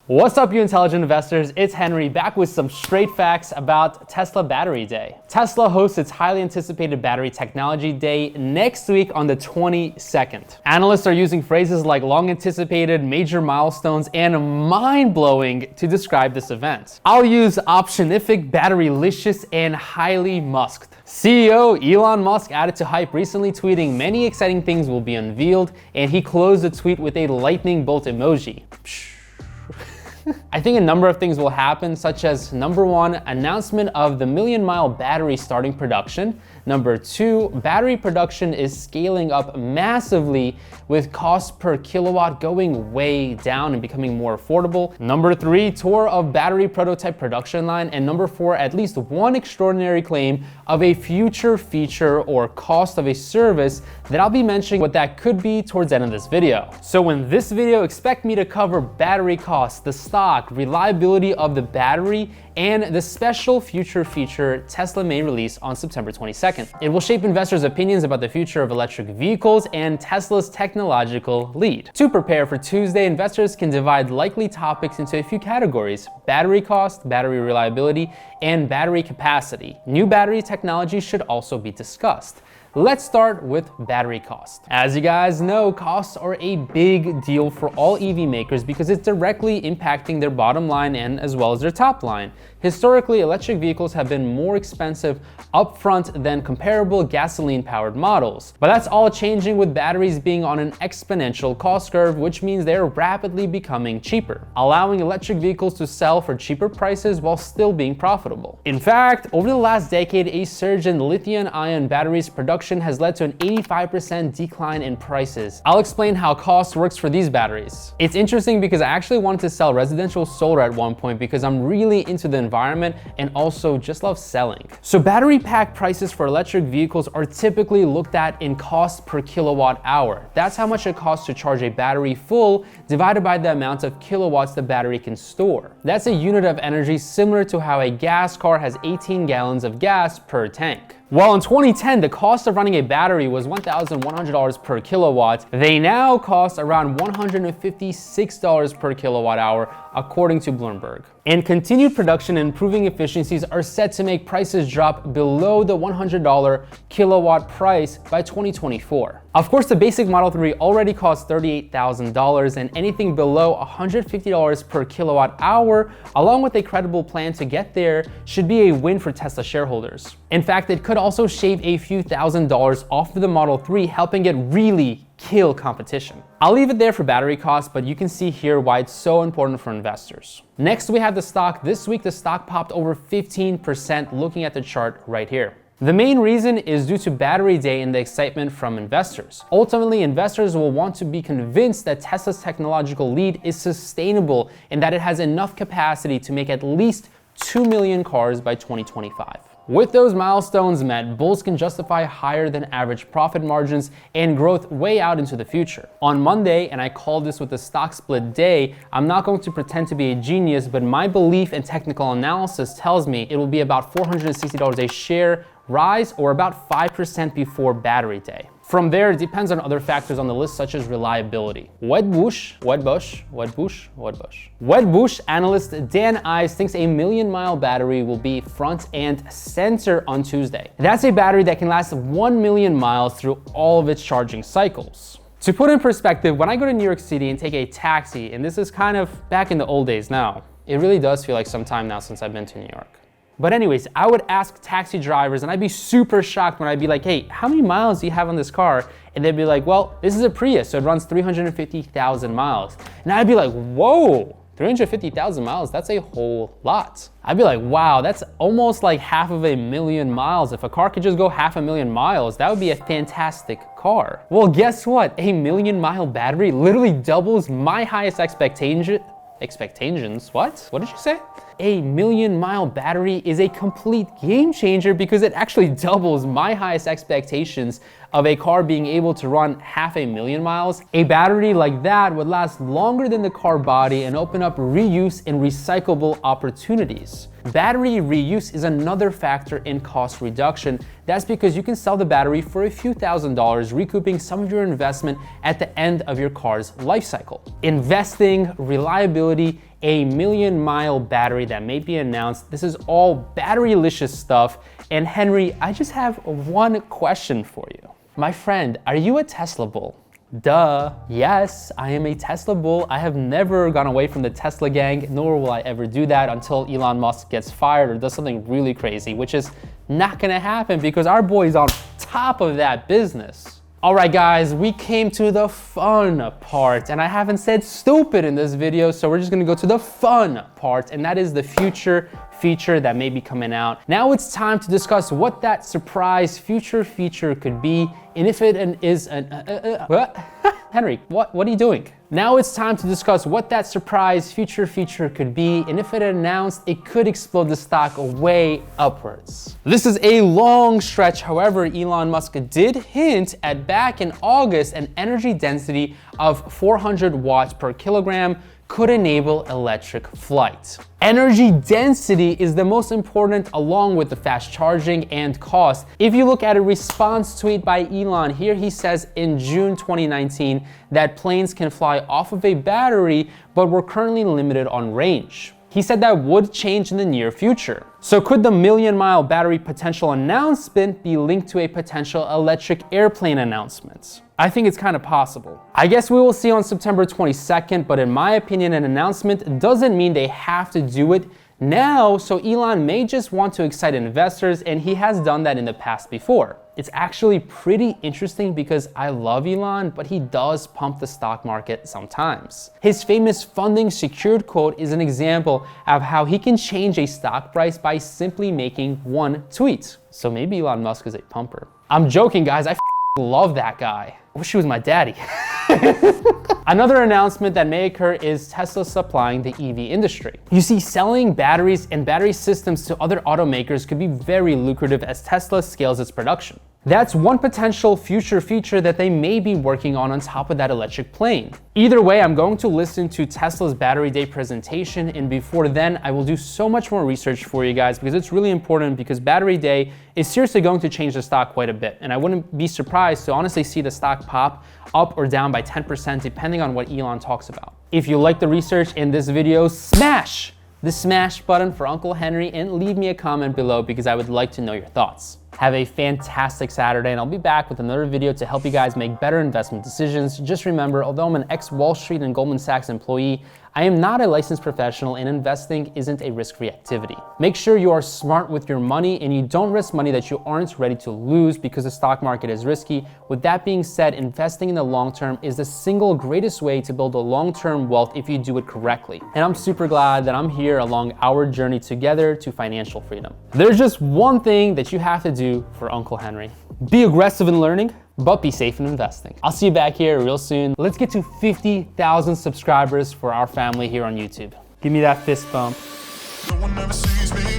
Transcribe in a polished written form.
What's up, you intelligent investors? It's Henry back with some straight facts about Tesla Battery Day. Tesla hosts its highly anticipated Battery Technology Day next week on the 22nd. Analysts are using phrases like long anticipated, major milestones, and mind-blowing to describe this event. I'll use optionific, batterylicious, and highly musked. CEO Elon Musk added to hype recently, tweeting many exciting things will be unveiled, and he closed the tweet with a lightning bolt emoji. I think a number of things will happen, such as number one, announcement of the million-mile battery starting production. Number two, battery production is scaling up massively with cost per kilowatt going way down and becoming more affordable. Number three, tour of battery prototype production line. And number four, at least one extraordinary claim of a future feature or cost of a service that I'll be mentioning what that could be towards the end of this video. So in this video, expect me to cover battery costs, the stock, reliability of the battery, and the special future feature Tesla may release on September 22nd. It will shape investors' opinions about the future of electric vehicles and Tesla's technological lead. To prepare for Tuesday, investors can divide likely topics into a few categories: battery cost, battery reliability, and battery capacity. New battery technology should also be discussed. Let's start with battery cost. As you guys know, costs are a big deal for all EV makers because it's directly impacting their bottom line and as well as their top line. Historically, electric vehicles have been more expensive upfront than comparable gasoline-powered models. But that's all changing with batteries being on an exponential cost curve, which means they're rapidly becoming cheaper, allowing electric vehicles to sell for cheaper prices while still being profitable. In fact, over the last decade, a surge in lithium-ion batteries production has led to an 85% decline in prices. I'll explain how cost works for these batteries. It's interesting because I actually wanted to sell residential solar at one point because I'm really into the environment and also just love selling. So battery pack prices for electric vehicles are typically looked at in cost per kilowatt hour. That's how much it costs to charge a battery full divided by the amount of kilowatts the battery can store. That's a unit of energy similar to how a gas car has 18 gallons of gas per tank. While in 2010, the cost of running a battery was $1,100 per kilowatt, they now cost around $156 per kilowatt hour, according to Bloomberg. And continued production and improving efficiencies are set to make prices drop below the $100 kilowatt price by 2024. Of course, the basic Model 3 already costs $38,000, and anything below $150 per kilowatt hour, along with a credible plan to get there, should be a win for Tesla shareholders. In fact, it could also shave a few $1,000s off of the Model 3, helping it really kill competition. I'll leave it there for battery costs, but you can see here why it's so important for investors. Next, we have the stock. This week, the stock popped over 15% looking at the chart right here. The main reason is due to Battery Day and the excitement from investors. Ultimately, investors will want to be convinced that Tesla's technological lead is sustainable and that it has enough capacity to make at least 2 million cars by 2025. With those milestones met, bulls can justify higher than average profit margins and growth way out into the future. On Monday, and I called this with the stock split day, I'm not going to pretend to be a genius, but my belief and technical analysis tells me it will be about $460 a share rise, or about 5% before Battery Day. From there, it depends on other factors on the list, such as reliability. Wedbush analyst Dan Ives thinks a million-mile battery will be front and center on Tuesday. That's a battery that can last 1 million miles through all of its charging cycles. To put in perspective, when I go to New York City and take a taxi, and this is kind of back in the old days now, it really does feel like some time now since I've been to New York. But anyways, I would ask taxi drivers and I'd be super shocked when I'd be like, hey, how many miles do you have on this car? And they'd be like, well, this is a Prius, so it runs 350,000 miles. And I'd be like, whoa, 350,000 miles, that's a whole lot. I'd be like, wow, that's almost like 500,000 miles. If a car could just go 500,000 miles, that would be a fantastic car. Well, guess what? A million-mile battery literally doubles my highest expectations. What did you say? A million-mile battery is a complete game changer because it actually doubles my highest expectations of a car being able to run 500,000 miles. A battery like that would last longer than the car body and open up reuse and recyclable opportunities. Battery reuse is another factor in cost reduction. That's because you can sell the battery for a few $1,000s, recouping some of your investment at the end of your car's life cycle. Investing, reliability, a million-mile battery that may be announced. This is all batterylicious stuff. And Henry, I just have one question for you. My friend, are you a Tesla bull? Duh. Yes, I am a Tesla bull. I have never gone away from the Tesla gang, nor will I ever do that until Elon Musk gets fired or does something really crazy, which is not gonna happen because our boy is on top of that business. All right, guys, we came to the fun part, and I haven't said stupid in this video, so we're just gonna go to the fun part, and that is the future feature that may be coming out. Now it's time to discuss what that surprise future feature could be, and if it is an what? Henry, what are you doing? Now it's time to discuss what that surprise future feature could be, and if it announced, it could explode the stock way upwards. This is a long stretch, however, Elon Musk did hint at back in August an energy density of 400 watts per kilogram could enable electric flight. Energy density is the most important along with the fast charging and cost. If you look at a response tweet by Elon, here he says in June 2019 that planes can fly off of a battery, but we're currently limited on range. He said that would change in the near future. So could the million-mile battery potential announcement be linked to a potential electric airplane announcement? I think it's kind of possible. I guess we will see on September 22nd, but in my opinion, an announcement doesn't mean they have to do it now, so Elon may just want to excite investors, and he has done that in the past before. It's actually pretty interesting because I love Elon, but he does pump the stock market sometimes. His famous funding secured quote is an example of how he can change a stock price by simply making one tweet. So maybe Elon Musk is a pumper. I'm joking, guys. I love that guy. I wish he was my daddy. Another announcement that may occur is Tesla supplying the EV industry. You see, selling batteries and battery systems to other automakers could be very lucrative as Tesla scales its production. That's one potential future feature that they may be working on top of that electric plane. Either way, I'm going to listen to Tesla's Battery Day presentation, and before then, I will do so much more research for you guys because it's really important, because Battery Day is seriously going to change the stock quite a bit, and I wouldn't be surprised to honestly see the stock pop up or down by 10% depending on what Elon talks about. If you like the research in this video, smash the smash button for Uncle Henry and leave me a comment below because I would like to know your thoughts. Have a fantastic Saturday, and I'll be back with another video to help you guys make better investment decisions. Just remember, although I'm an ex-Wall Street and Goldman Sachs employee, I am not a licensed professional, and investing isn't a risk-free activity. Make sure you are smart with your money and you don't risk money that you aren't ready to lose because the stock market is risky. With that being said, investing in the long term is the single greatest way to build a long-term wealth if you do it correctly. And I'm super glad that I'm here along our journey together to financial freedom. There's just one thing that you have to do for Uncle Henry. Be aggressive in learning, but be safe in investing. I'll see you back here real soon. Let's get to 50,000 subscribers for our family here on YouTube. Give me that fist bump. No one ever sees me.